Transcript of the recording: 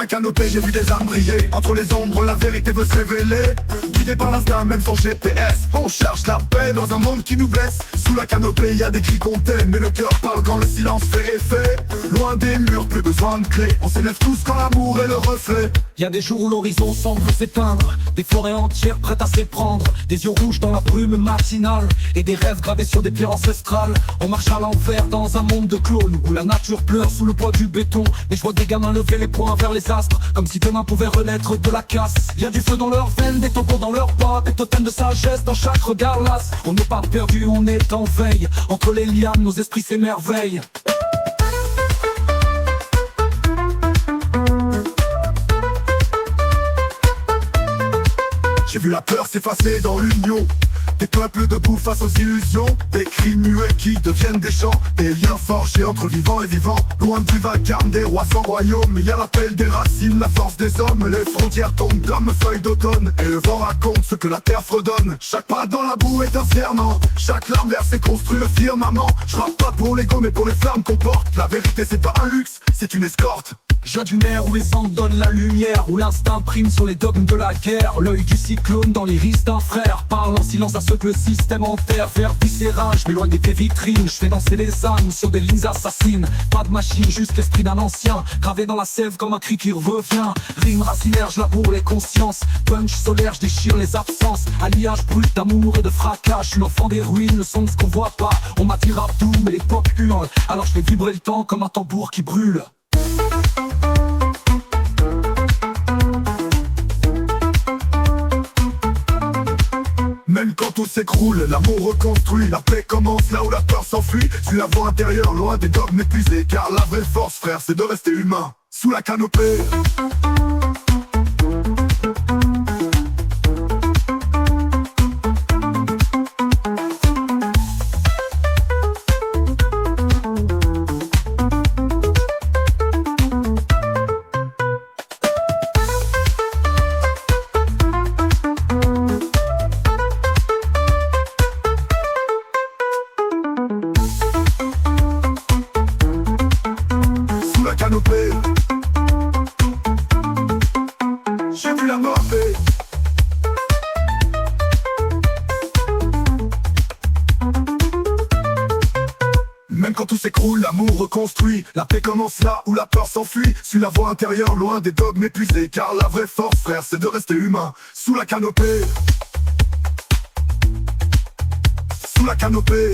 la canopée j'ai vu des âmes briller. Entre les ombres la vérité veut se révéler. Guidé par l'instinct même sans GPS, on cherche la paix dans un monde qui nous blesse. Sous la canopée y a des cris qu'on t'aime, mais le cœur parle quand le silence fait effet. Loin des murs, plus besoin de clés, on s'élève tous quand l'amour est le reflet. Y a des jours où l'horizon semble s'éteindre, des forêts entières prêtes à s'éprendre, des yeux rouges dans la brume matinale, et des rêves gravés sur des pierres ancestrales. On marche à l'envers dans un monde de clones, où la nature pleure sous le poids du béton. Et je vois des gamins lever les poings vers les astres, comme si demain pouvait renaître de la casse. Y a du feu dans leurs veines, des tambours dans leurs pas, des totems de sagesse dans chaque regard las. On n'est pas perdu, on est en veille, entre les lianes nos esprits s'émerveillent. J'ai vu la peur s'effacer dans l'union, des peuples debout face aux illusions, des cris muets qui deviennent des chants, des liens forgés entre vivants et vivants. Loin du vacarme des rois sans royaume, y a l'appel des racines, la force des hommes. Les frontières tombent comme feuilles d'automne, et le vent raconte ce que la terre fredonne. Chaque pas dans la boue est un serment, chaque larme versée construit le firmament. Je rappe pas pour l'ego mais pour les flammes qu'on porte. La vérité c'est pas un luxe, c'est une escorte. Je viens d'une ère où les angles donnent la lumière, où l'instinct prime sur les dogmes de la guerre. L'œil du cyclone dans l'iris d'un frère parle en silence à ceux que le système enterre. Vers viscéral, je m'éloigne des tes vitrines, je fais danser les âmes sur des lignes assassines. Pas de machine, juste l'esprit d'un ancien, gravé dans la sève comme un cri qui revient. Rime racinaire, je laboure les consciences, punch solaire, je déchire les absences. Alliage brut d'amour et de fracas, je suis l'enfant des ruines, le son de ce qu'on voit pas. On m'attire à tout, mais l'époque hurle, alors je fais vibrer le temps comme un tambour qui brûle. Même quand tout s'écroule, l'amour reconstruit. La paix commence là où la peur s'enfuit. Suis la voix intérieure, loin des dogmes épuisés. Car la vraie force, frère, c'est de rester humain. Sous la canopée. Sous la canopée, j'ai vu la mort paix. Même quand tout s'écroule, l'amour reconstruit. La paix commence là où la peur s'enfuit. Suis la voix intérieure, loin des dogmes épuisés. Car la vraie force, frère, c'est de rester humain. Sous la canopée. Sous la canopée.